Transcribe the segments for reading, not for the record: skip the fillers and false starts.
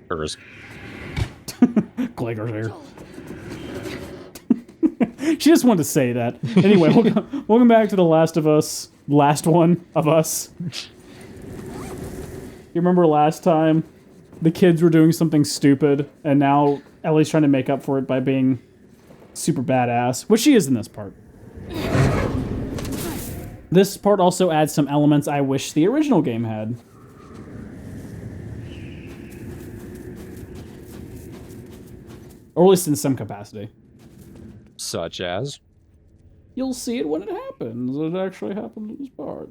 Hers. Clagger's here. She just wanted to say that. Anyway, welcome back to The Last of Us. Last one of us. You remember last time the kids were doing something stupid, and now Ellie's trying to make up for it by being super badass, which she is in this part. This part also adds some elements I wish the original game had. Or at least in some capacity. Such as? You'll see it when it happens. It actually happened in this part.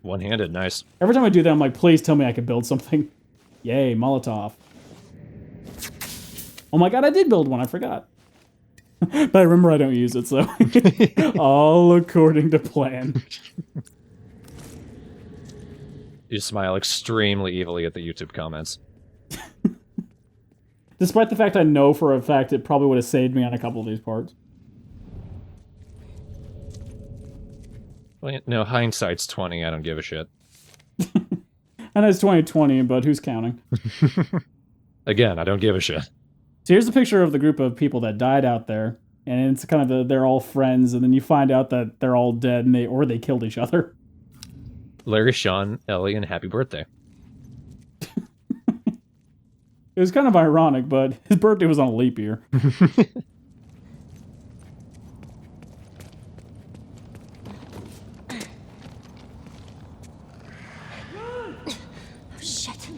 One-handed, nice. Every time I do that, I'm like, please tell me I can build something. Yay, Molotov. Oh my god, I did build one, I forgot. But I remember I don't use it, so... all according to plan. You smile extremely evilly at the YouTube comments. Despite the fact I know for a fact it probably would have saved me on a couple of these parts. Well, no, hindsight's 20, I don't give a shit. I know it's 2020, but who's counting? Again, I don't give a shit. So here's a picture of the group of people that died out there, and it's kind of they're all friends, and then you find out that they're all dead, and they killed each other. Larry, Sean, Ellie, and happy birthday. It was kind of ironic, but his birthday was on a leap year. Oh, shit.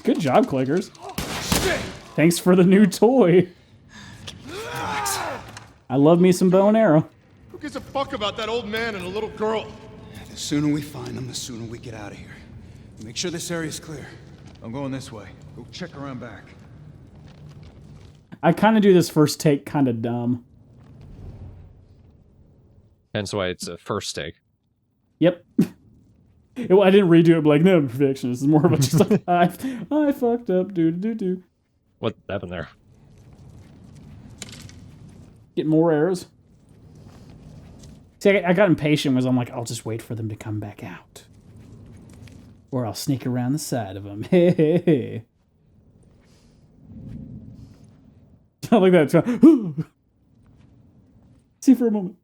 Good job, Clickers. Thanks for the new toy. I love me some bow and arrow. Who gives a fuck about that old man and a little girl? The sooner we find them, the sooner we get out of here. Make sure this area's clear. I'm going this way. Go check around back. I kind of do this first take kind of dumb. Hence why it's a first take. Yep. I didn't redo it like, no, perfection. This is more of a just like, I fucked up, do. What happened there? Get more arrows. See, I got impatient because I'm like, I'll just wait for them to come back out. Or I'll sneak around the side of them. Hey. I like that. See for a moment.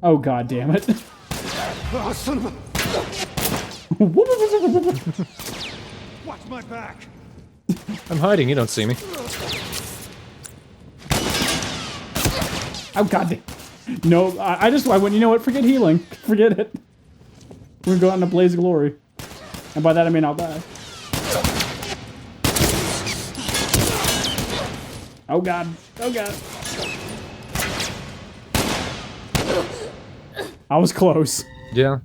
Oh, god damn it. Oh, son of a... Watch my back. I'm hiding, you don't see me. Oh, god damn. No, I went, you know what, forget healing. Forget it. We're gonna go out in a blaze of glory. And by that I mean I'll die. Oh god. Oh god. I was close. Yeah.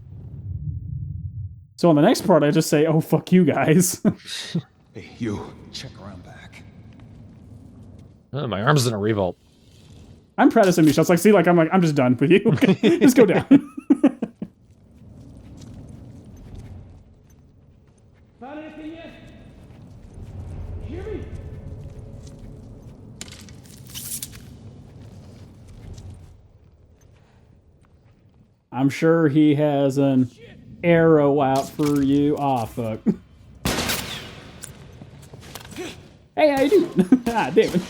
So on the next part, I just say, oh, fuck you guys. Hey, you. Check around back. Oh, my arm's in a revolt. I'm proud of some of these shots. Like, see, like, I'm just done with you. Okay, just go down. Found anything yet? Hear me? I'm sure he has an arrow out for you. Aw, fuck. Hey, how you doing? Ah, damn it.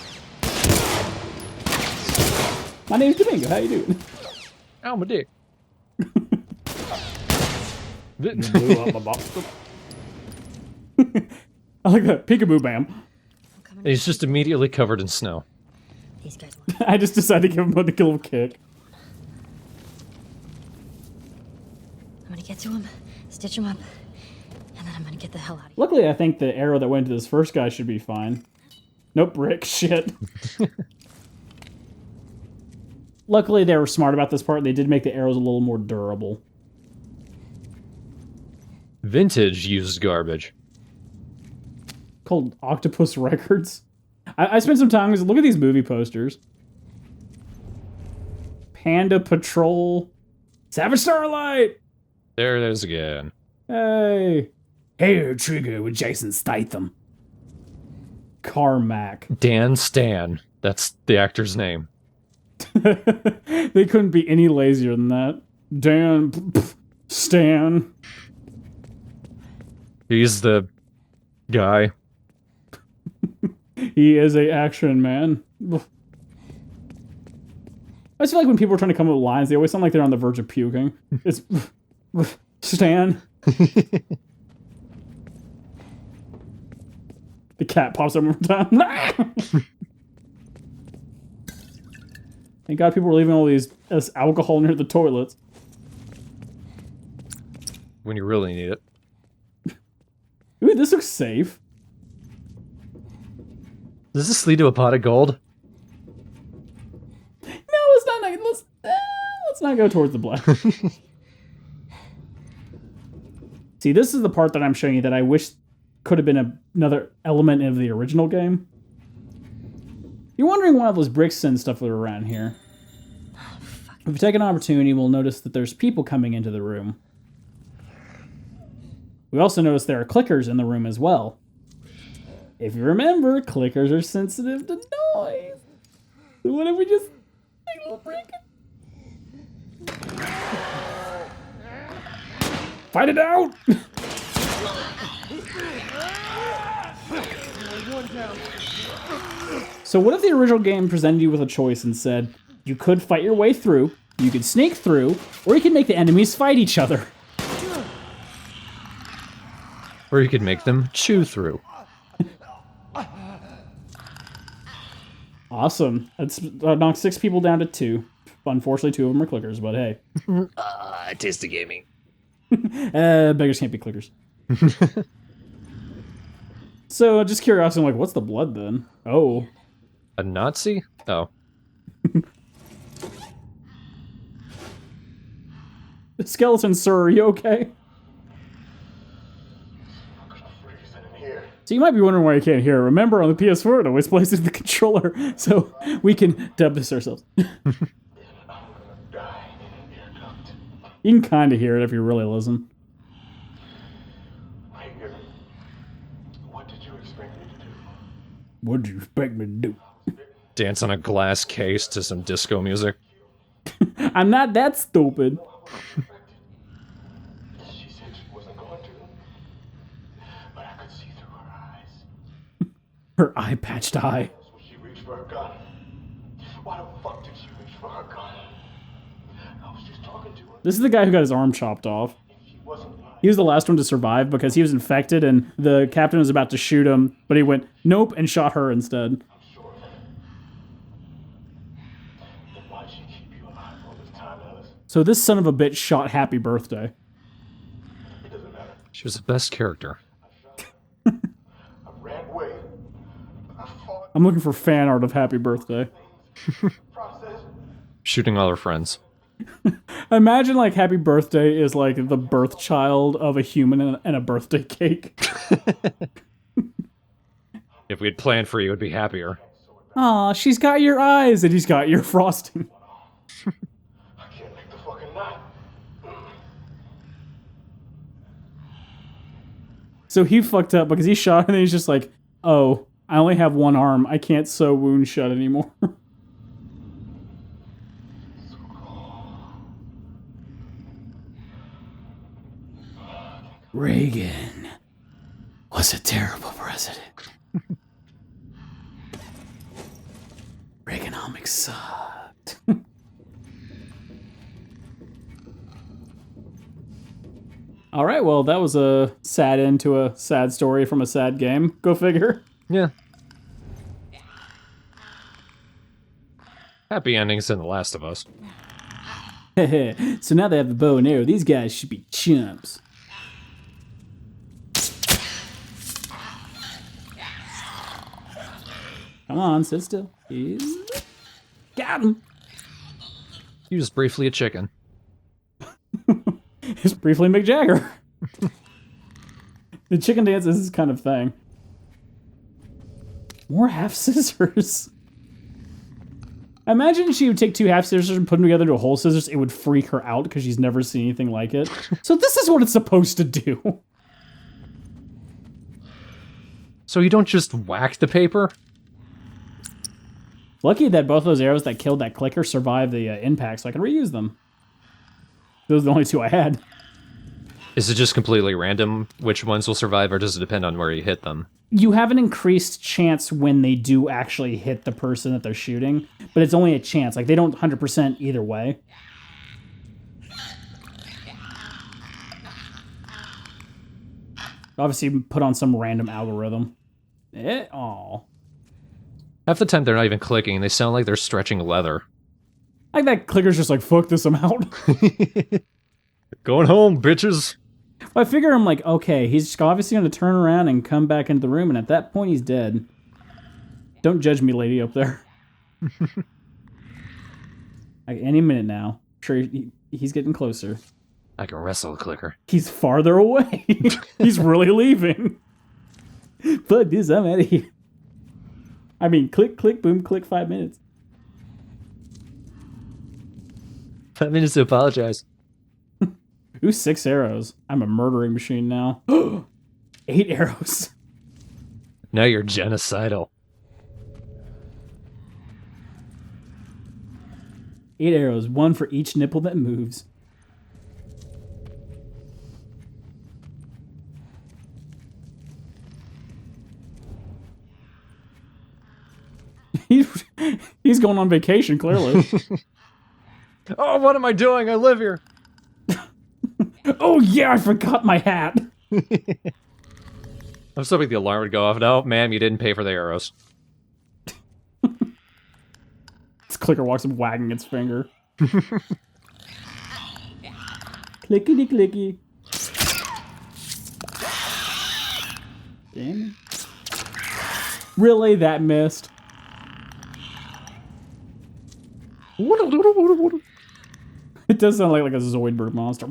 My name's Domingo. How you doing? Ow, my dick. Blew up my box. I like that. Peekaboo bam. He's just immediately covered in snow. These guys I just decided to give him a kill kick. I'm gonna get to him, stitch him up, and then I'm gonna get the hell out of here. Luckily, I think the arrow that went to this first guy should be fine. Nope, Rick. Shit. Luckily, they were smart about this part. They did make the arrows a little more durable. Vintage used garbage. Called Octopus Records. I spent some time. Look at these movie posters. Panda Patrol. Savage Starlight. There it is again. Hey. Hair Trigger with Jason Statham. Carmack. Dan Stan. That's the actor's name. They couldn't be any lazier than that. Dan Stan. He's the guy. He is a action man. I just feel like when people are trying to come up with lines, they always sound like they're on the verge of puking. It's Stan. The cat pops up every time. Thank God people were leaving all this alcohol near the toilets. When you really need it. Ooh, this looks safe. Does this lead to a pot of gold? No, it's not. Let's not go towards the black. See, this is the part that I'm showing you that I wish could have been another element of the original game. You're wondering why those bricks and stuff are around here. If we take an opportunity, we'll notice that there's people coming into the room. We also notice there are clickers in the room as well. If you remember, clickers are sensitive to noise. So what if we just take a little break? Fight it out! So what if the original game presented you with a choice and said, you could fight your way through, you could sneak through, or you could make the enemies fight each other? Or you could make them chew through. Awesome. That's knocked 6 people down to 2. Unfortunately, 2 of them are clickers, but hey. Taste the gaming. Beggars can't be clickers. So, just curiosity, I'm like, what's the blood then? Oh. A Nazi? Oh. Skeleton, sir, are you okay? So you might be wondering why you can't hear. Remember, on the PS4, it always plays with the controller, so we can dub this ourselves. You can kind of hear it if you really listen. What did you expect me to do? What did you expect me to do? Dance on a glass case to some disco music. I'm not that stupid. She said she wasn't going to, but I could see through her eyes. Her eye-patched eye. When she reached for her gun. Why the fuck did she reach for her gun? I was just talking to her. This is the guy who got his arm chopped off. She wasn't lying. He was the last one to survive because he was infected and the captain was about to shoot him, but he went, nope, and shot her instead. I'm sure of it. Then why'd she keep you alive all this time, Alice? So this son of a bitch shot Happy Birthday. It doesn't matter. She was the best character. I ran away. I fought. I'm looking for fan art of Happy Birthday. Process. Shooting all her friends. Imagine like Happy Birthday is like the birth child of a human and a birthday cake. If we had planned for you, it'd be happier. Aw, she's got your eyes and he's got your frosting. I can't make the fucking knot. So he fucked up because he shot and then he's just like, oh, I only have one arm. I can't sew wounds shut anymore. Reagan was a terrible president. Reaganomics sucked. All right, well, that was a sad end to a sad story from a sad game. Go figure. Yeah. Happy endings in The Last of Us. So now they have the bow and arrow. These guys should be chumps. Come on, sit still. Got him. You just briefly a chicken. It's briefly Mick Jagger. The chicken dance is this kind of thing. More half scissors. Imagine she would take 2 half scissors and put them together into a whole scissors. It would freak her out because she's never seen anything like it. So this is what it's supposed to do. So you don't just whack the paper? Lucky that both those arrows that killed that clicker survived the impact, so I can reuse them. Those are the only two I had. Is it just completely random which ones will survive, or does it depend on where you hit them? You have an increased chance when they do actually hit the person that they're shooting, but it's only a chance. Like, they don't 100% either way. Obviously, you put on some random algorithm. Aw. Half the time they're not even clicking, they sound like they're stretching leather. Like that clicker's just like, fuck this, I'm out. Going home, bitches! I figure I'm like, okay, he's obviously going to turn around and come back into the room, and at that point he's dead. Don't judge me, lady up there. Like, any minute now. I'm sure he's getting closer. I can wrestle a clicker. He's farther away. He's really leaving. Fuck this, I'm out of here. I mean, click, click, boom, click, 5 minutes. 5 minutes to apologize. Ooh, 6 arrows. I'm a murdering machine now. 8 arrows. Now you're genocidal. 8 arrows, 1 for each nipple that moves. He's going on vacation, clearly. Oh, what am I doing? I live here. Oh yeah, I forgot my hat. I was hoping the alarm would go off. No, ma'am, you didn't pay for the arrows. This clicker walks up wagging its finger. Clickety clicky. Damn it. Really? That missed? It does sound like a Zoidberg monster.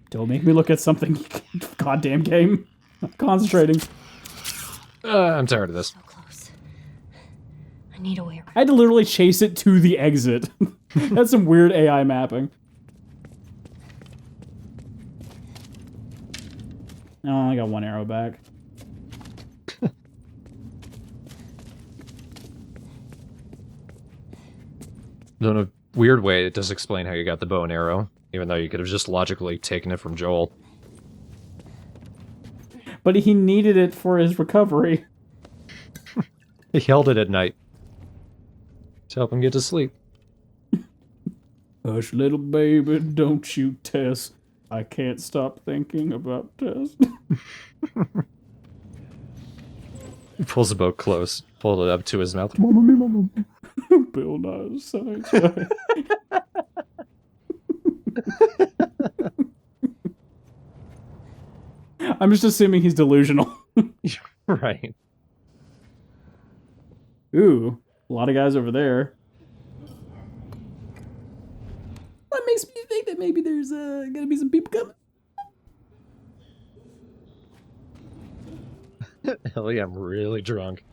Don't make me look at something, goddamn game. I'm concentrating. I'm tired of this. So close. I need a way around. I had to literally chase it to the exit. That's some weird AI mapping. Oh, I got 1 arrow back. Though in a weird way, it does explain how you got the bow and arrow, even though you could have just logically taken it from Joel. But he needed it for his recovery. He held it at night to help him get to sleep. Hush, little baby, don't shoot Tess. I can't stop thinking about Tess. He pulls the bow close, pulled it up to his mouth. Bill Nye's Science Guy. I'm just assuming he's delusional. Right. Ooh, a lot of guys over there. What makes me think that maybe there's gonna be some people coming? Hell yeah, I'm really drunk.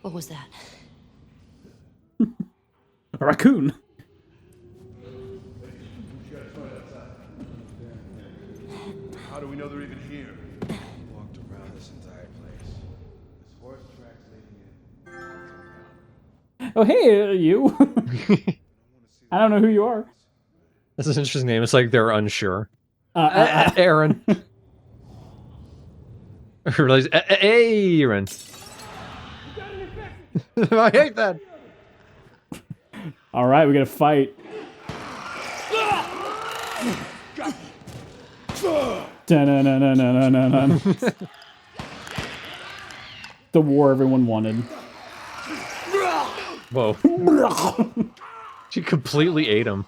What was that? A raccoon. How do we know they're even here? Walked around this entire place. There's horse tracks leading in. Oh, hey, you. I don't know who you are. That's an interesting name. It's like they're unsure. Aaron. Realize, Aaron. I hate that. All right, we gotta fight. Dun-dun-dun-dun-dun-dun-dun. The war everyone wanted. Whoa. She completely ate him.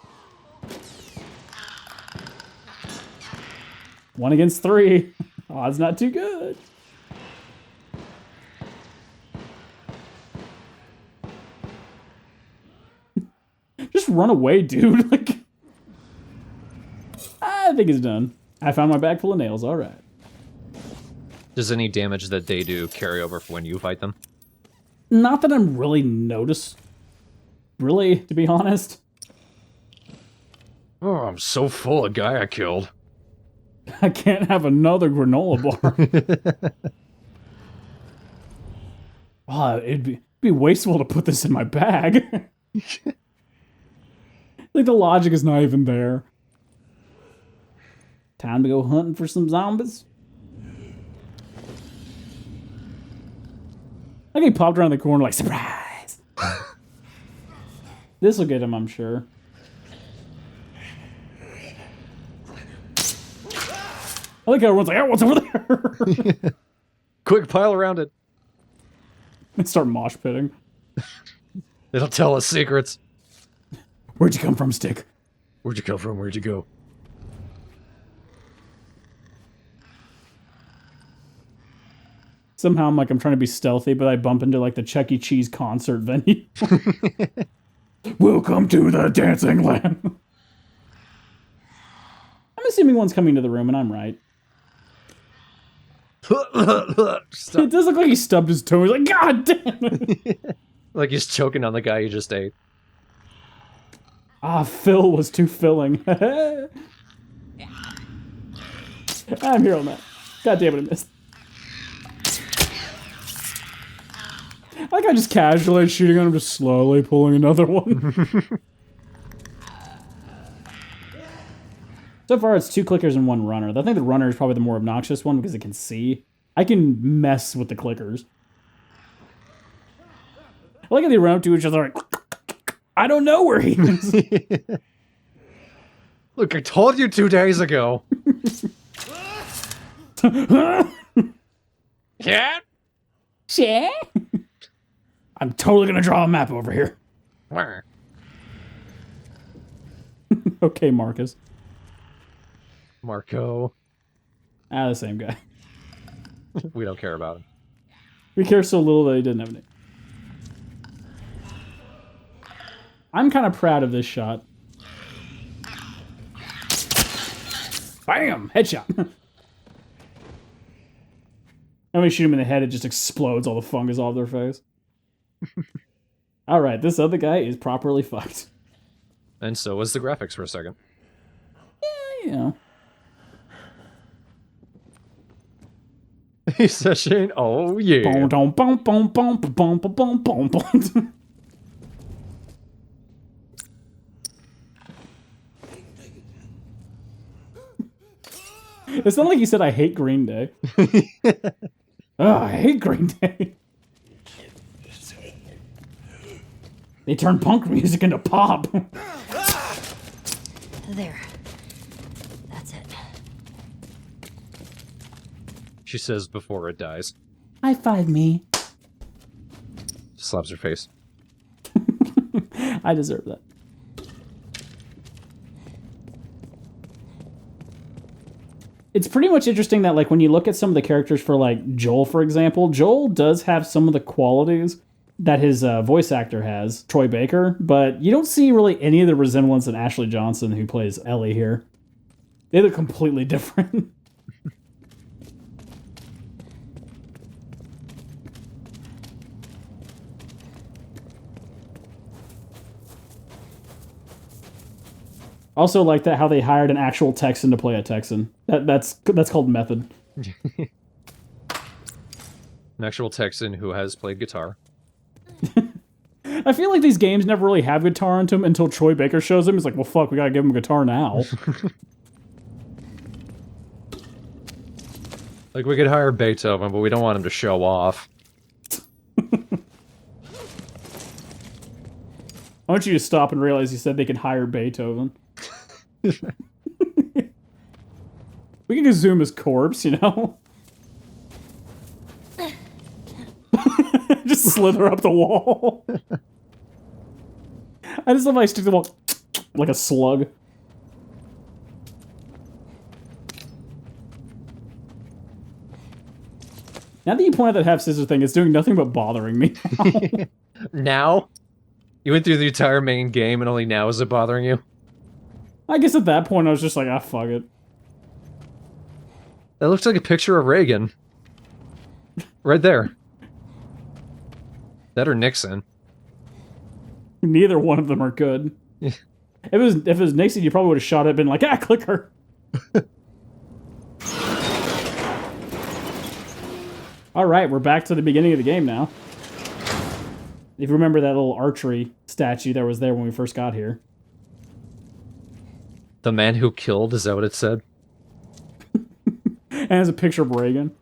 1 against 3. Odds not too good. Just run away, dude. Like, I think it's done. I found my bag full of nails. All right. Does any damage that they do carry over for when you fight them? Not that I'm really noticed. Really, to be honest. Oh, I'm so full of guy I killed. I can't have another granola bar. Oh, it'd be wasteful to put this in my bag. Like, the logic is not even there. Time to go hunting for some zombies. Like, he popped around the corner like, surprise! This'll get him, I'm sure. I like how everyone's like, oh, what's over there? Quick, pile around it. They start mosh pitting. It'll tell us secrets. Where'd you come from, Stick? Where'd you come from? Where'd you go? Somehow I'm trying to be stealthy, but I bump into like the Chuck E. Cheese concert venue. Welcome to the dancing land. I'm assuming one's coming to the room, and I'm right. It does look like he stubbed his toe. He's like, God damn it! Like he's choking on the guy he just ate. Ah, Phil was too filling. I'm here on that. God damn it, I missed. I like I just casually shooting on him, just slowly pulling another one. So far, it's 2 clickers and 1 runner. I think the runner is probably the more obnoxious one because it can see. I can mess with the clickers. I like how they run up to each other like, I don't know where he is. Look, I told you 2 days ago. Yeah? Shit. I'm totally gonna draw a map over here. Where? Okay, Marcus. Marco. Ah, the same guy. We don't care about him. We care so little that he didn't have a name. I'm kind of proud of this shot. Bam! Headshot. And when you shoot him in the head, it just explodes all the fungus off their face. Alright, this other guy is properly fucked. And so was the graphics for a second. You know. He's sashing. Oh, yeah. Boom, boom, boom, boom, boom, boom, boom, boom, boom. It's not like he said, I hate Green Day. Oh, I hate Green Day. They turn punk music into pop. There. That's it. She says before it dies. High five me. Slaps her face. I deserve that. It's pretty much interesting that, like, when you look at some of the characters for, like, Joel, for example, Joel does have some of the qualities that his voice actor has, Troy Baker, but you don't see really any of the resemblance in Ashley Johnson, who plays Ellie here. They look completely different. Also like that how they hired an actual Texan to play a Texan. That's called method. An actual Texan who has played guitar. I feel like these games never really have guitar into them until Troy Baker shows them. He's like, well, fuck, we gotta give him a guitar now. Like, we could hire Beethoven, but we don't want him to show off. I want you to stop and realize you said they could hire Beethoven. We can just zoom his corpse, you know? Just slither up the wall. I just love how I stick to the wall like a slug. Now that you point out that half scissor thing, it's doing nothing but bothering me now. Now? You went through the entire main game and only now is it bothering you? I guess at that point I was just like, ah, fuck it. That looks like a picture of Reagan. Right there. That or Nixon. Neither one of them are good. If it was Nixon, you probably would have shot it and been like, ah, clicker. All right, we're back to the beginning of the game now. If you remember that little archery statue that was there when we first got here. The man who killed, is that what it said? And has a picture of Reagan.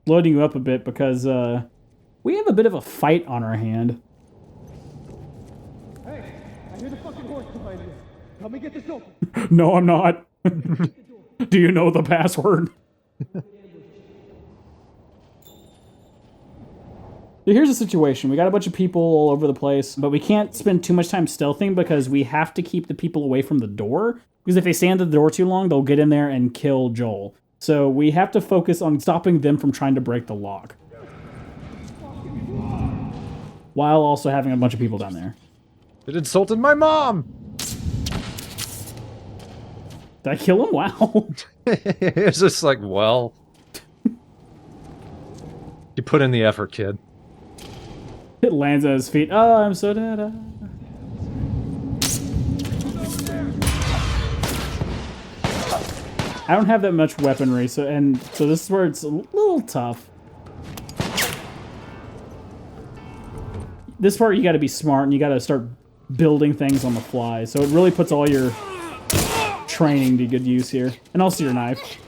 Loading you up a bit because we have a bit of a fight on our hand. Hey, I hear the fucking horse behind you. Help me get this open. No, I'm not. Do you know the password? So here's the situation. We got a bunch of people all over the place, but we can't spend too much time stealthing because we have to keep the people away from the door. Because if they stand at the door too long, they'll get in there and kill Joel. So we have to focus on stopping them from trying to break the lock. While also having a bunch of people down there. It insulted my mom! Did I kill him? Wow. It's just like, well... You put in the effort, kid. It lands at his feet. Oh, I'm so dead. I don't have that much weaponry, so this is where it's a little tough. This part you got to be smart and you got to start building things on the fly. So it really puts all your training to good use here, and also your knife.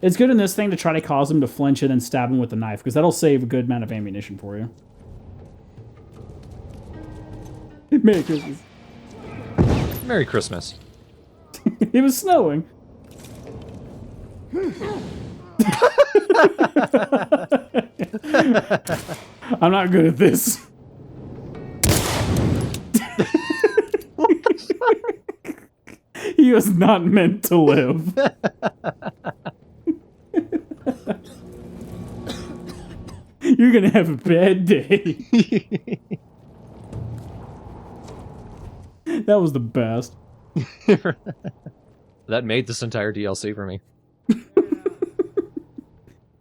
It's good in this thing to try to cause him to flinch and then stab him with the knife, because that'll save a good amount of ammunition for you. Merry Christmas. Merry Christmas. It was snowing. I'm not good at this. He was not meant to live. You're gonna have a bad day. That was the best. That made this entire DLC for me.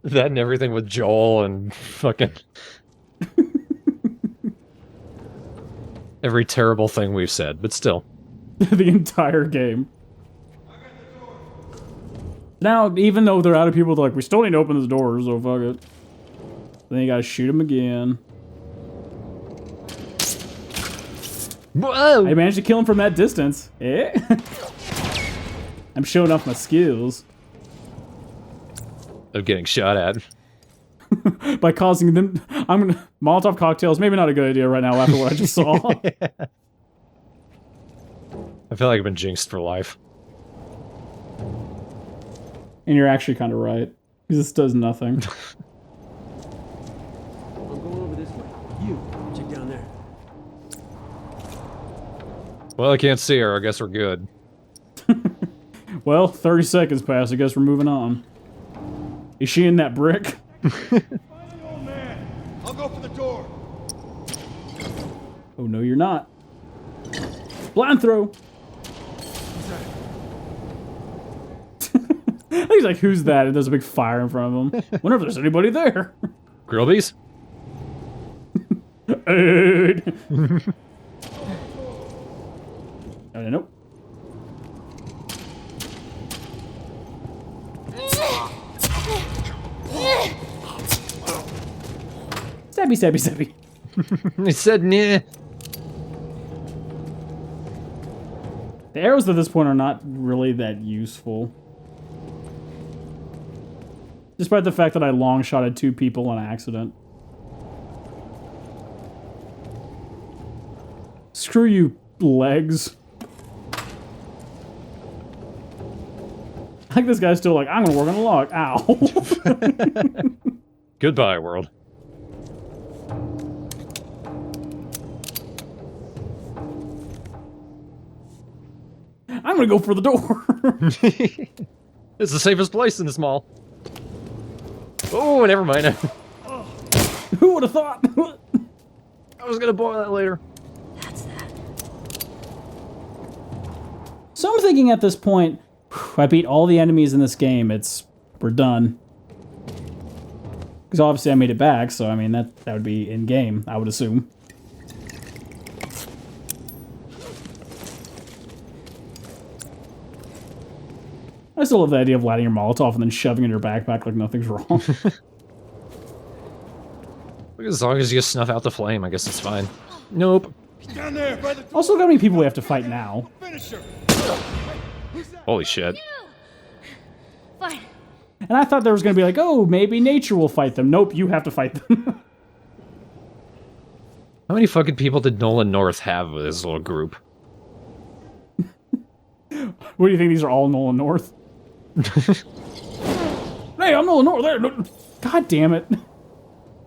That and everything with Joel and fucking... every terrible thing we've said, but still. The entire game. Now, even though they're out of people, they're like, we still need to open this door, so fuck it. Then you gotta shoot him again. Whoa! I managed to kill him from that distance. Eh? I'm showing off my skills. Of getting shot at. By causing them... Molotov cocktails, maybe not a good idea right now after what I just saw. I feel like I've been jinxed for life. And you're actually kind of right. Because this does nothing. I'm going over this way. You, check down there. Well, I can't see her. I guess we're good. Well, 30 seconds passed. I guess we're moving on. Is she in that brick? Old man, I'll go for the door. Oh, no, you're not. Blind throw. He's like, who's that? And there's a big fire in front of him. Wonder if there's anybody there. Grillbees? Nope. Stabby, stabby, stabby. He said, nah. The arrows at this point are not really that useful. Despite the fact that I long shot at 2 people on accident. Screw you, legs. I think this guy's still like, I'm gonna work on the log. Ow. Goodbye, world. I'm gonna go for the door. It's the safest place in this mall. Oh, never mind. Who would have thought? I was gonna boil that later. That's that. So I'm thinking at this point, I beat all the enemies in this game. We're done. Because Because obviously I made it back, so I mean, that would be in-game, I would assume. I still love the idea of lighting your Molotov and then shoving it in your backpack like nothing's wrong. As long as you snuff out the flame, I guess it's fine. Nope. Down there, by the door. Also, look how many people we have to fight now. Finish her. Holy shit. Fine. And I thought there was going to be like, oh, maybe nature will fight them. Nope, you have to fight them. How many fucking people did Nolan North have with his little group? What do you think? These are all Nolan North? Hey, I'm Nolan North. There. No. God damn it.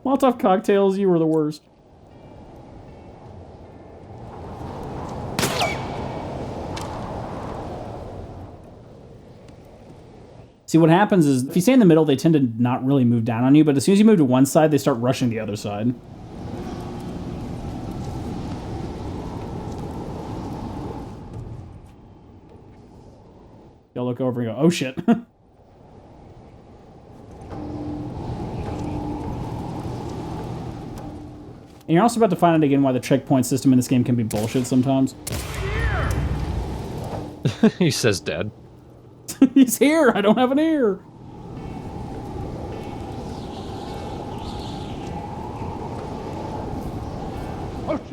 Molotov cocktails, you were the worst. See, what happens is, if you stay in the middle, they tend to not really move down on you, but as soon as you move to one side, they start rushing the other side. You'll look over and go, oh shit. And you're also about to find out again why the checkpoint system in this game can be bullshit sometimes. He says dead. He's here! I don't have an ear!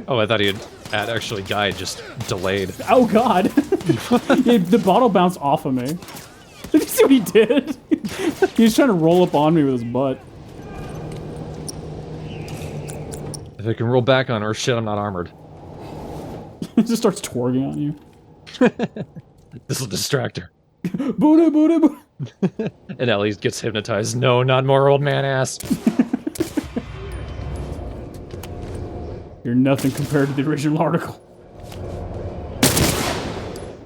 Oh, I thought he had actually died, just delayed. Oh god! Yeah, the bottle bounced off of me. Did you see what he did? He was trying to roll up on me with his butt. If I can roll back on her, shit, I'm not armored. He just starts twerking on you. This'll distract her. Buddha, Buddha, Buddha. And Ellie gets hypnotized. No, not more old man ass. You're nothing compared to the original article.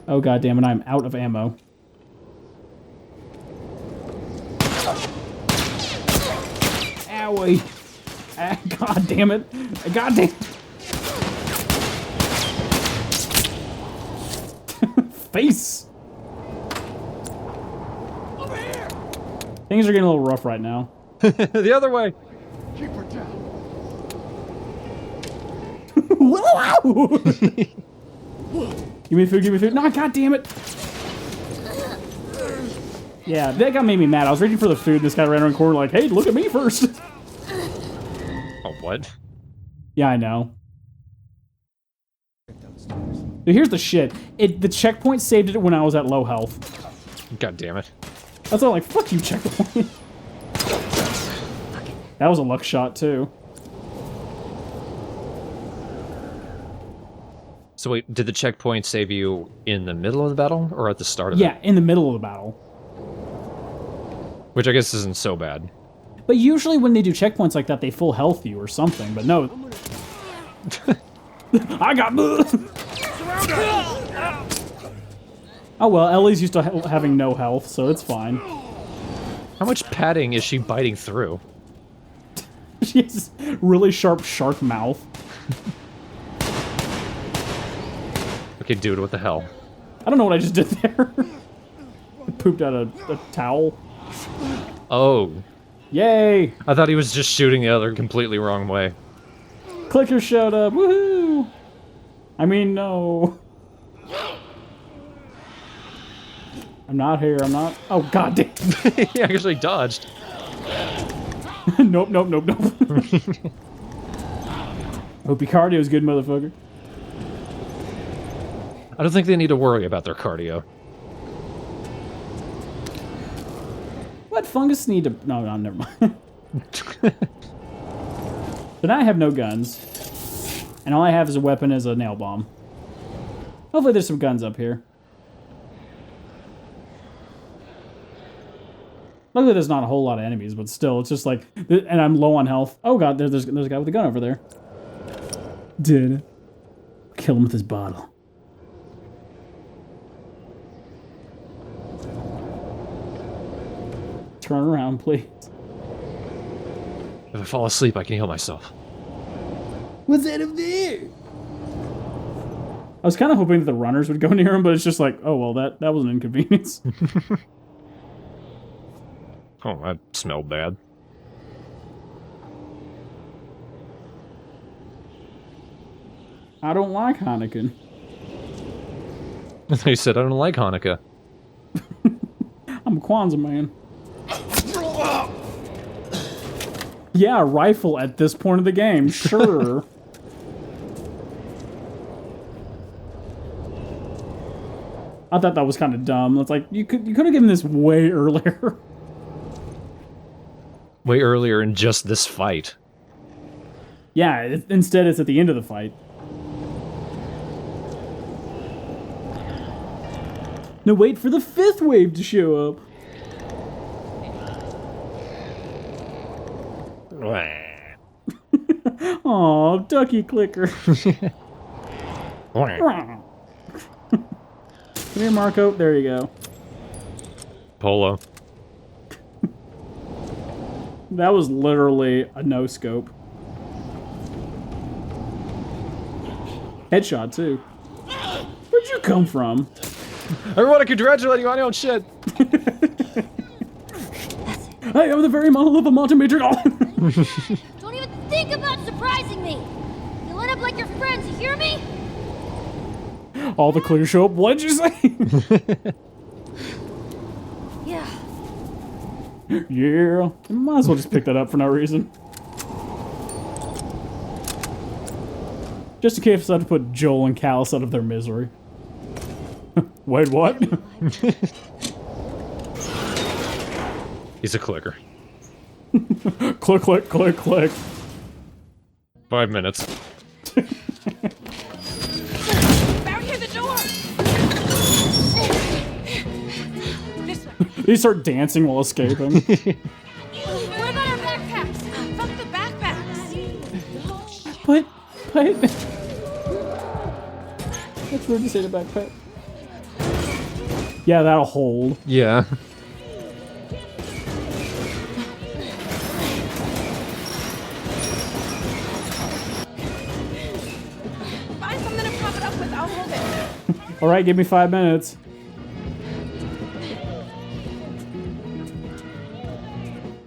Oh god damn it, I'm out of ammo. Owie. Ah, god damn it. God damn it. Face. Over here. Things are getting a little rough right now. The other way. Keep her down. Give me food, give me food. No, god damn it. Yeah, that guy made me mad. I was reaching for the food. This guy ran around the corner like, hey, look at me first. Oh, what? Yeah, I know. Dude, here's the shit. The checkpoint saved it when I was at low health. God damn it. That's all like, fuck you, checkpoint. That was a luck shot, too. So wait, did the checkpoint save you in the middle of the battle or at the start of it? Yeah, in the middle of the battle. Which I guess isn't so bad. But usually when they do checkpoints like that, they full health you or something. But no. I got... Oh well, Ellie's used to having no health, so it's fine. How much padding is she biting through? She has really sharp shark mouth. Okay, dude, what the hell? I don't know what I just did there. I pooped out a towel. Oh. Yay! I thought he was just shooting the other completely wrong way. Clicker showed up. Woohoo! I mean, no. I'm not here. I'm not. Oh, god damn. He actually dodged. Nope, nope, nope, nope. Hope your cardio is good, motherfucker. I don't think they need to worry about their cardio. What fungus need to... No, no, never mind. So now I have no guns. And all I have as a weapon is a nail bomb. Hopefully there's some guns up here. Luckily there's not a whole lot of enemies, but still, it's just like... And I'm low on health. Oh god, there's a guy with a gun over there. Did. Kill him with his bottle. Turn around, please. If I fall asleep, I can heal myself. What's that up there? I was kind of hoping that the runners would go near him, but it's just like, oh, well, that was an inconvenience. Oh, that smelled bad. I don't like Heineken. He said, I don't like Hanukkah. I'm a Kwanzaa man. Yeah, a rifle at this point of the game, sure. I thought that was kind of dumb. It's like you could have given this way earlier. Way earlier in just this fight. Yeah, instead it's at the end of the fight. No, wait for the 5th wave to show up. Aw, ducky clicker. Come here, Marco. There you go. Polo. That was literally a no-scope. Headshot, too. Where'd you come from? I want to congratulate you on your own shit. I am the very model of a Monte Major. Don't even think about surprising me! You'll end up like your friends, you hear me? All the clues show up. What'd you say? Yeah. Yeah. Might as well just pick that up for no reason. Just in case I had to put Joel and Callus out of their misery. Wait, what? He's a clicker. Click, click, click, click. 5 minutes. Barricade the door! This way. They start dancing while escaping. What about our backpacks? Fuck the backpacks! But... That's rude to say to backpack. Yeah, that'll hold. Yeah. Find something to prop it up with, I'll hold it. Alright, give me 5 minutes.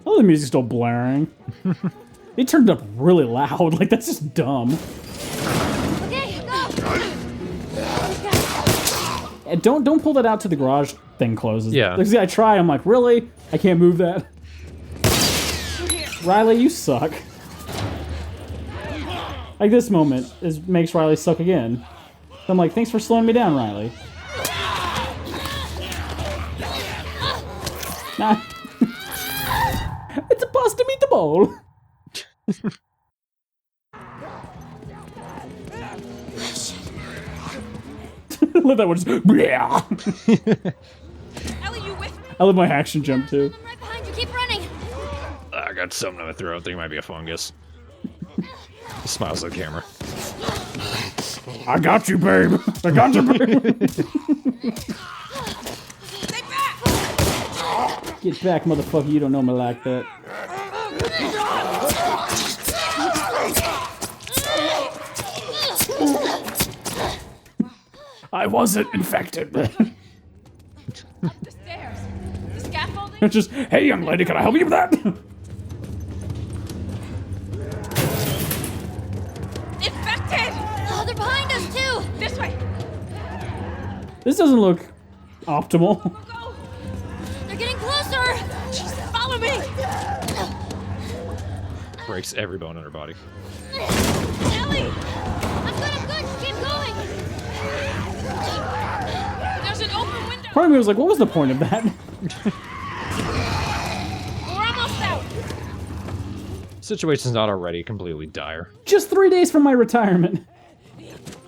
Oh, the music's still blaring. They turned it up really loud. Like, that's just dumb. Okay, go! And don't pull that out till the garage thing closes. Yeah. Like, see, I try, I'm like, really? I can't move that. Riley, you suck. Like, this moment makes Riley suck again. So I'm like, thanks for slowing me down, Riley. Nah. It's a pasta meatball. I love that one just. Ellie, you with me? I love my action jump too. I'm right behind you, keep running! I got something in my throat. I think it might be a fungus. He smiles at the camera. I got you, babe. I got you, babe. Stay back! Get back, motherfucker. You don't know me like that. I wasn't infected. Up the stairs. The scaffolding? It's just, hey, young lady, can I help you with that? Infected! Oh, they're behind us, too! This way! This doesn't look optimal. Go! They're getting closer! Jesus, follow me! Breaks every bone in her body. Ellie! I'm good, just keep going! There's an open window! Part of me was like, what was the point of that? We're almost out! Situation's not already completely dire. Just 3 days from my retirement.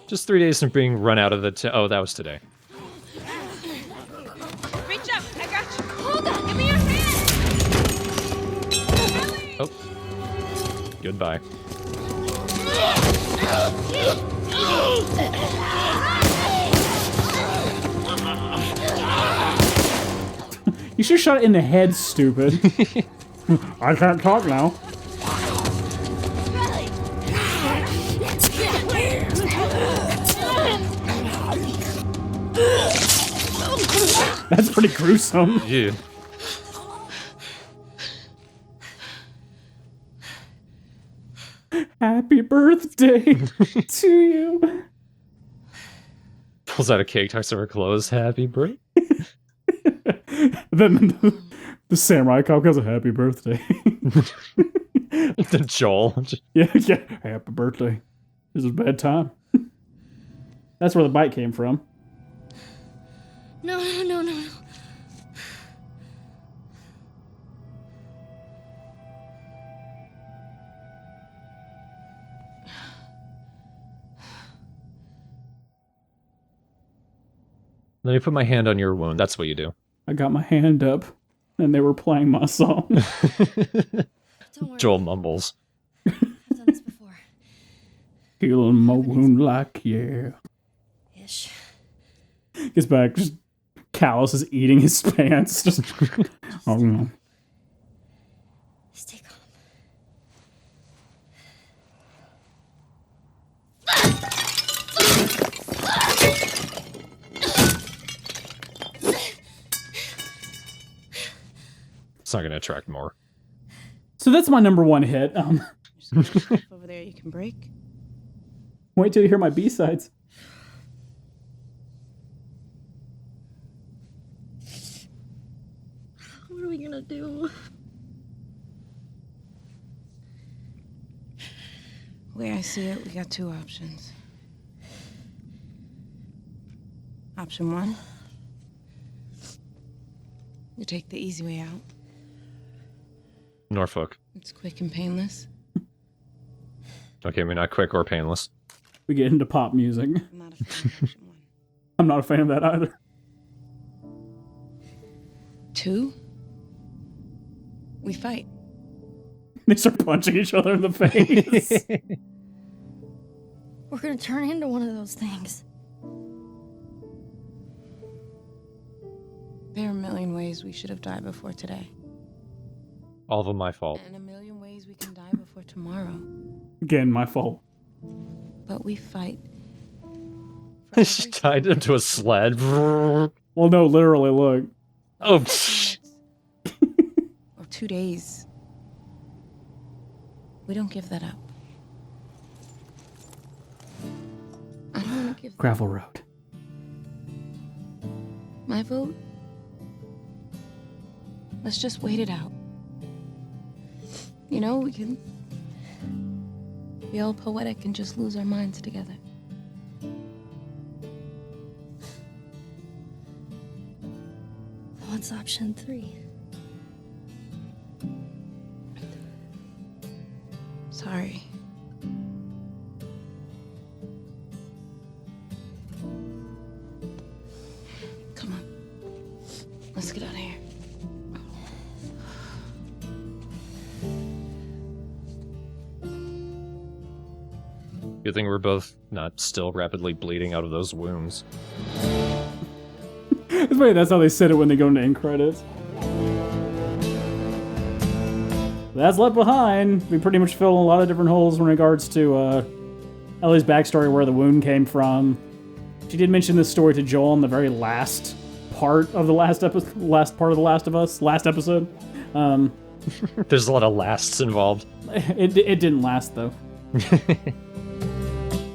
Just 3 days from being run out of the oh, that was today. Reach up, I got you! Hold on, give me your hand! Ellie! Oh. Goodbye. You should have shot it in the head, stupid. I can't talk now. That's pretty gruesome. Yeah. Happy Happy birthday to you. Pulls out a cake, tucks her clothes. Happy birthday. Then the samurai cop goes, happy birthday. Then Joel. Yeah, happy birthday. This is a bad time. That's where the bite came from. No, no, no, no, no. Let me put my hand on your wound. That's what you do. I got my hand up, and they were playing my song. Don't worry. Joel mumbles. I've done this before. Healing my wound like, yeah. Ish. Gets back, just Callus is eating his pants. Just, oh no. Stay calm. It's not going to attract more. So that's my number one hit. There's some stuff over there you can break. Wait till you hear my B-sides. What are we gonna do? The way I see it, we got two options. Option one, you take the easy way out. Norfolk. It's quick and painless. Okay, I mean, not quick or painless. We get into pop music. I'm not a fan of option one. I'm not a fan of that either. Two, we fight. They start punching each other in the face. We're gonna turn into one of those things. There are a million ways we should have died before today. All of them my fault. And a million ways we can die before tomorrow. Again, my fault. But we fight. For She tied him to a sled. Well, no, literally, look. Oh, minutes. Or 2 days. We don't give that up. I don't want to give Gravel road. my vote. Let's just wait it out. You know, we can be all poetic and just lose our minds together. What's option 3? Sorry. Come on. Let's get out of here. good thing we're both not still rapidly bleeding out of those wounds. It's funny, that's how they said it when they go into end credits. That's Left Behind. We pretty much fill in a lot of different holes in regards to Ellie's backstory, where the wound came from. She did mention this story to Joel in the very last part of the last episode, last episode. There's a lot of lasts involved. It didn't last though.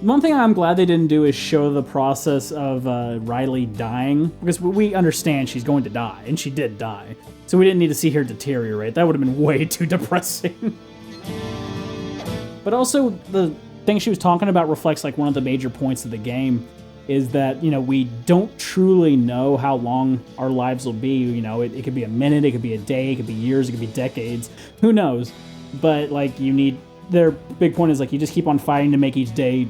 One thing I'm glad they didn't do is show the process of Riley dying, because we understand she's going to die, and she did die. So we didn't need to see her deteriorate. That would have been way too depressing. But also, the thing she was talking about reflects like one of the major points of the game, is that, you know, we don't truly know how long our lives will be. You know, it could be a minute, it could be a day, it could be years, it could be decades. Who knows? But, like, their big point is, like, you just keep on fighting to make each day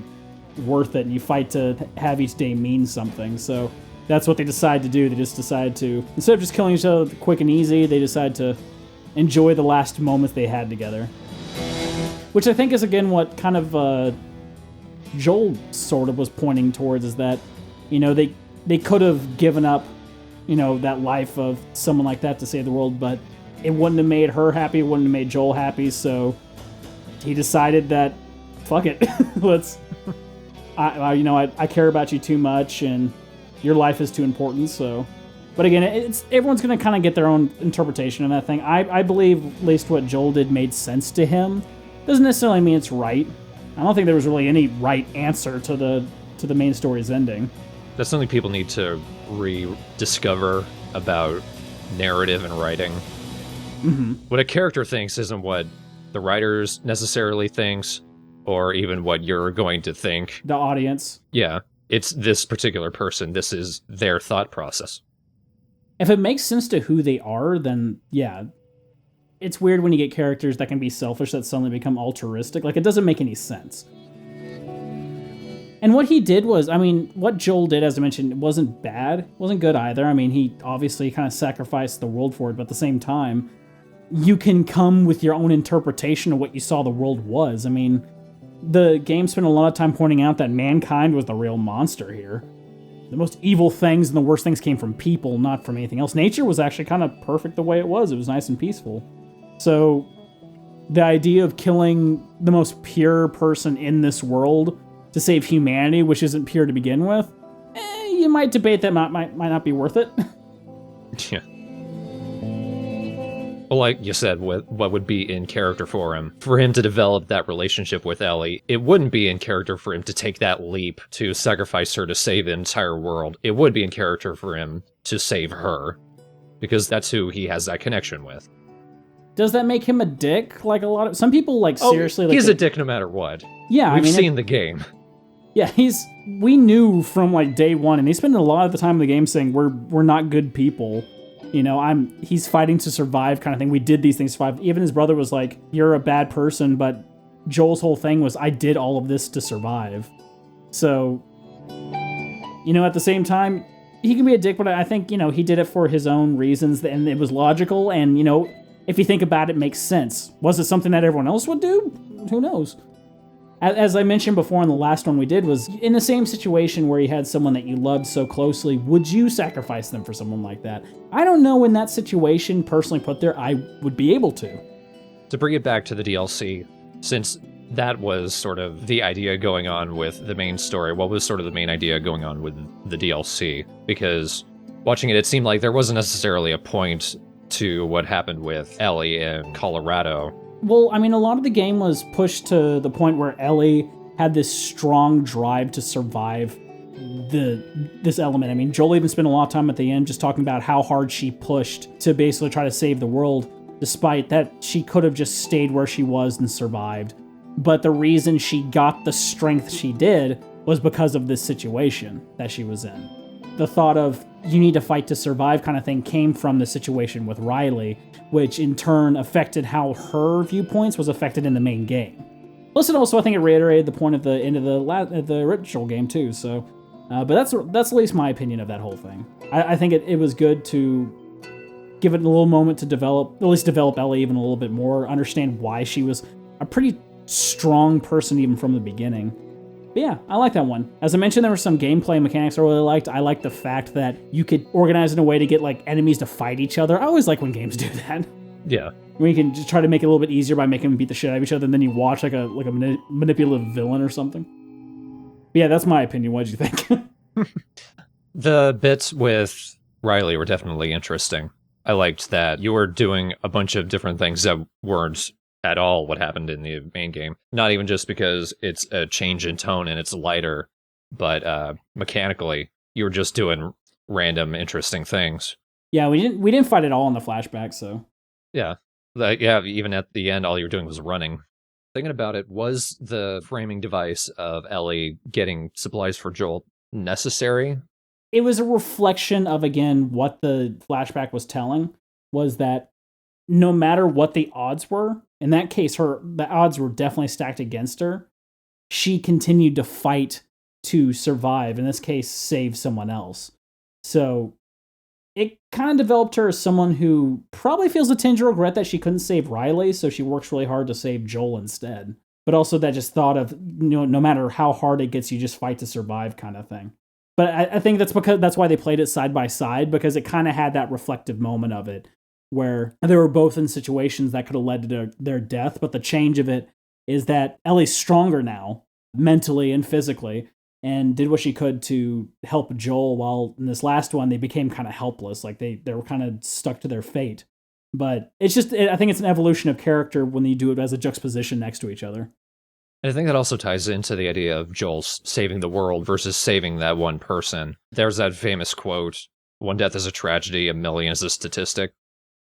worth it, and you fight to have each day mean something. So that's what they decide to do. They just decide to, instead of just killing each other quick and easy, they decide to enjoy the last moments they had together. Which I think is, again, what kind of Joel sort of was pointing towards, is that, you know, they could have given up, you know, that life of someone like that to save the world, but it wouldn't have made her happy, it wouldn't have made Joel happy, so he decided that, fuck it, I care about you too much, and your life is too important, so. But again, everyone's going to kind of get their own interpretation of that thing. I believe at least what Joel did made sense to him. Doesn't necessarily mean it's right. I don't think there was really any right answer to the main story's ending. That's something people need to rediscover about narrative and writing. Mm-hmm. What a character thinks isn't what the writers necessarily thinks, or even what you're going to think. The audience. Yeah, it's this particular person. This is their thought process. If it makes sense to who they are, then yeah. It's weird when you get characters that can be selfish that suddenly become altruistic. Like, it doesn't make any sense. And what he did was, I mean, what Joel did, as I mentioned, wasn't bad. It wasn't good either. I mean, he obviously kind of sacrificed the world for it, but at the same time, you can come with your own interpretation of what you saw the world was. I mean, the game spent a lot of time pointing out that mankind was the real monster here. The most evil things and the worst things came from people, not from anything else. Nature was actually kind of perfect the way it was. It was nice and peaceful. So, the idea of killing the most pure person in this world to save humanity, which isn't pure to begin with, you might debate that might not be worth it. Yeah. Well, like you said, what would be in character for him to develop that relationship with Ellie, it wouldn't be in character for him to take that leap to sacrifice her to save the entire world. It would be in character for him to save her, because that's who he has that connection with. Does that make him a dick? Like a lot of some people, like seriously, like he's a dick no matter what. Yeah, we've seen the game. Yeah, we knew from like day one, and he spent a lot of the time in the game saying we're not good people. You know, he's fighting to survive kind of thing. We did these things to survive. Even his brother was like, you're a bad person, but Joel's whole thing was, I did all of this to survive. So, you know, at the same time, he can be a dick, but I think, you know, he did it for his own reasons, and it was logical, and, you know, if you think about it, it makes sense. Was it something that everyone else would do? Who knows? As I mentioned before in the last one we did, was in the same situation where you had someone that you loved so closely, would you sacrifice them for someone like that? I don't know, in that situation, personally put there, I would be able to. To bring it back to the DLC, since that was sort of the idea going on with the main story, what was sort of the main idea going on with the DLC? Because watching it, it seemed like there wasn't necessarily a point to what happened with Ellie in Colorado. Well, I mean, a lot of the game was pushed to the point where Ellie had this strong drive to survive this element. I mean, Joel even spent a lot of time at the end just talking about how hard she pushed to basically try to save the world, despite that she could have just stayed where she was and survived. But the reason she got the strength she did was because of this situation that she was in. The thought of, you need to fight to survive kind of thing came from the situation with Riley, which in turn affected how her viewpoints was affected in the main game. Plus, it also, I think it reiterated the point of the end of the original game too, so... but that's at least my opinion of that whole thing. I think it was good to give it a little moment to develop Ellie even a little bit more, understand why she was a pretty strong person even from the beginning. But yeah, I like that one. As I mentioned, there were some gameplay mechanics I really liked. I liked the fact that you could organize in a way to get like enemies to fight each other. I always like when games do that. Yeah. When you can just try to make it a little bit easier by making them beat the shit out of each other, and then you watch like a manipulative villain or something. But yeah, that's my opinion. What did you think? The bits with Riley were definitely interesting. I liked that you were doing a bunch of different things that weren't at all what happened in the main game. Not even just because it's a change in tone and it's lighter, but mechanically, you were just doing random interesting things. Yeah, we didn't fight at all in the flashback, so. Yeah. Even at the end, all you were doing was running. Thinking about it, was the framing device of Ellie getting supplies for Joel necessary? It was a reflection of, again, what the flashback was telling, was that no matter what the odds were, in that case, the odds were definitely stacked against her. She continued to fight to survive, in this case, save someone else. So it kind of developed her as someone who probably feels a tinge of regret that she couldn't save Riley, so she works really hard to save Joel instead. But also that just thought of, no matter how hard it gets, you just fight to survive kind of thing. But I think that's why they played it side by side, because it kind of had that reflective moment of it, where they were both in situations that could have led to their death, but the change of it is that Ellie's stronger now, mentally and physically, and did what she could to help Joel, while in this last one, they became kind of helpless, like they were kind of stuck to their fate. But it's just, I think it's an evolution of character when you do it as a juxtaposition next to each other. And I think that also ties into the idea of Joel saving the world versus saving that one person. There's that famous quote, one death is a tragedy, a million is a statistic.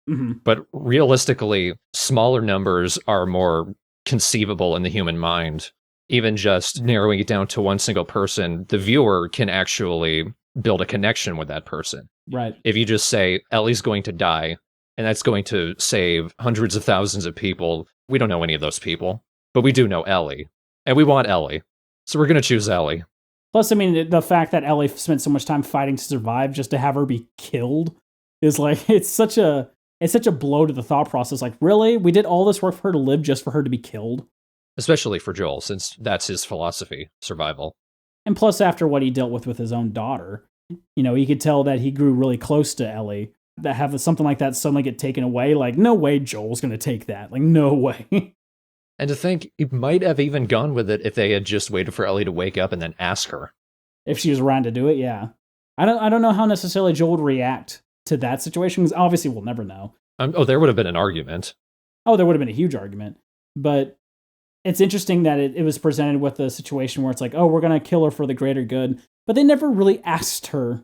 Mm-hmm. But realistically, smaller numbers are more conceivable in the human mind. Even just narrowing it down to one single person, the viewer can actually build a connection with that person. Right. If you just say, Ellie's going to die, and that's going to save hundreds of thousands of people, we don't know any of those people, but we do know Ellie. And we want Ellie. So we're going to choose Ellie. Plus, I mean, the fact that Ellie spent so much time fighting to survive just to have her be killed is like, it's such a blow to the thought process. Like, really? We did all this work for her to live just for her to be killed? Especially for Joel, since that's his philosophy, survival. And plus, after what he dealt with his own daughter, you know, you could tell that he grew really close to Ellie. That have something like that suddenly get taken away, like, no way Joel's going to take that. Like, no way. And to think he might have even gone with it if they had just waited for Ellie to wake up and then ask her. If she was around to do it, yeah. I don't know how necessarily Joel would react to that situation, because obviously we'll never know. There would have been an argument. Oh, there would have been a huge argument. But it's interesting that it was presented with a situation where it's like, oh, we're going to kill her for the greater good. But they never really asked her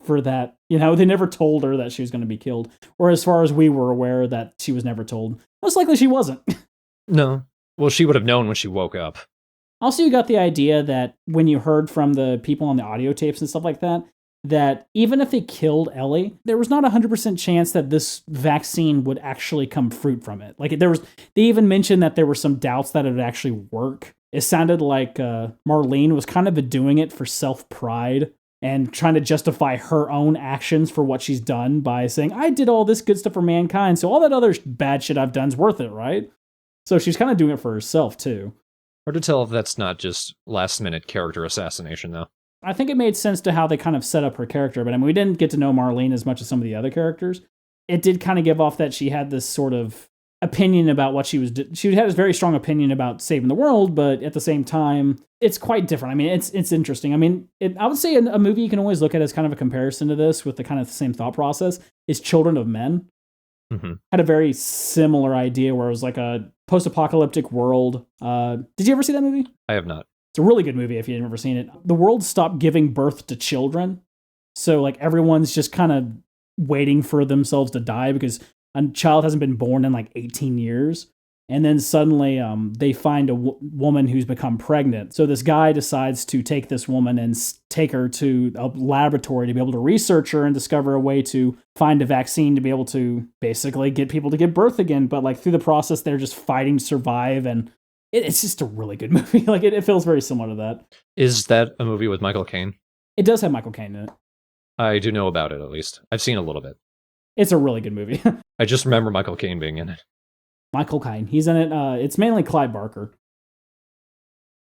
for that. You know, they never told her that she was going to be killed. Or as far as we were aware, that she was never told. Most likely she wasn't. No. Well, she would have known when she woke up. Also, you got the idea that when you heard from the people on the audio tapes and stuff like that, that even if they killed Ellie, there was not a 100% chance that this vaccine would actually come fruit from it. Like, they even mentioned that there were some doubts that it would actually work. It sounded like Marlene was kind of doing it for self-pride and trying to justify her own actions for what she's done by saying, I did all this good stuff for mankind, so all that other bad shit I've done's worth it, right? So she's kind of doing it for herself, too. Hard to tell if that's not just last-minute character assassination, though. I think it made sense to how they kind of set up her character, but I mean, we didn't get to know Marlene as much as some of the other characters. It did kind of give off that she had this sort of opinion about what she was she had a very strong opinion about saving the world, but at the same time, it's quite different. I mean, it's interesting. I mean, I would say a movie you can always look at as kind of a comparison to this with the kind of the same thought process is Children of Men. Mm-hmm. Had a very similar idea where it was like a post-apocalyptic world. Did you ever see that movie? I have not. It's a really good movie if you've never seen it. The world stopped giving birth to children. So like everyone's just kind of waiting for themselves to die because a child hasn't been born in like 18 years. And then suddenly they find a woman who's become pregnant. So this guy decides to take this woman and take her to a laboratory to be able to research her and discover a way to find a vaccine to be able to basically get people to give birth again. But like through the process, they're just fighting to survive. And it's just a really good movie. Like it feels very similar to that. Is that a movie with Michael Caine? It does have Michael Caine in it. I do know about it, at least. I've seen a little bit. It's a really good movie. I just remember Michael Caine being in it. Michael Caine. He's in it. It's mainly Clyde Barker.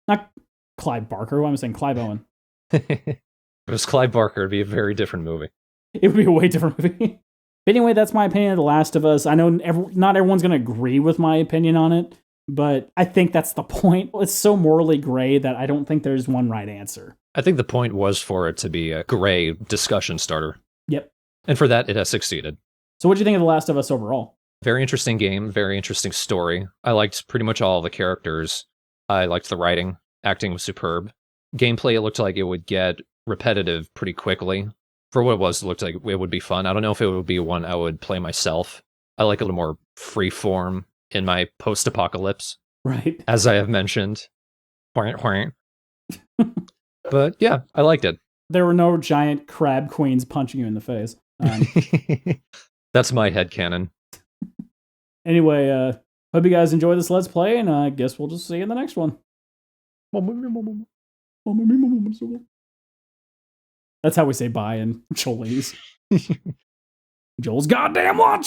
Not Clyde Barker. What am I saying? Clive Owen. If it was Clyde Barker, it'd be a very different movie. It would be a way different movie. But anyway, that's my opinion of The Last of Us. I know not everyone's going to agree with my opinion on it, but I think that's the point. It's so morally gray that I don't think there's one right answer. I think the point was for it to be a gray discussion starter. Yep. And for that, it has succeeded. So what do you think of The Last of Us overall? Very interesting game, very interesting story. I liked pretty much all the characters. I liked the writing. Acting was superb. Gameplay, it looked like it would get repetitive pretty quickly. For what it was, it looked like it would be fun. I don't know if it would be one I would play myself. I like a little more free form in my post-apocalypse. Right. As I have mentioned. But yeah, I liked it. There were no giant crab queens punching you in the face. That's my headcanon. Anyway, hope you guys enjoy this Let's Play, and I guess we'll just see you in the next one. That's how we say bye in Cholese. Joel's goddamn watch!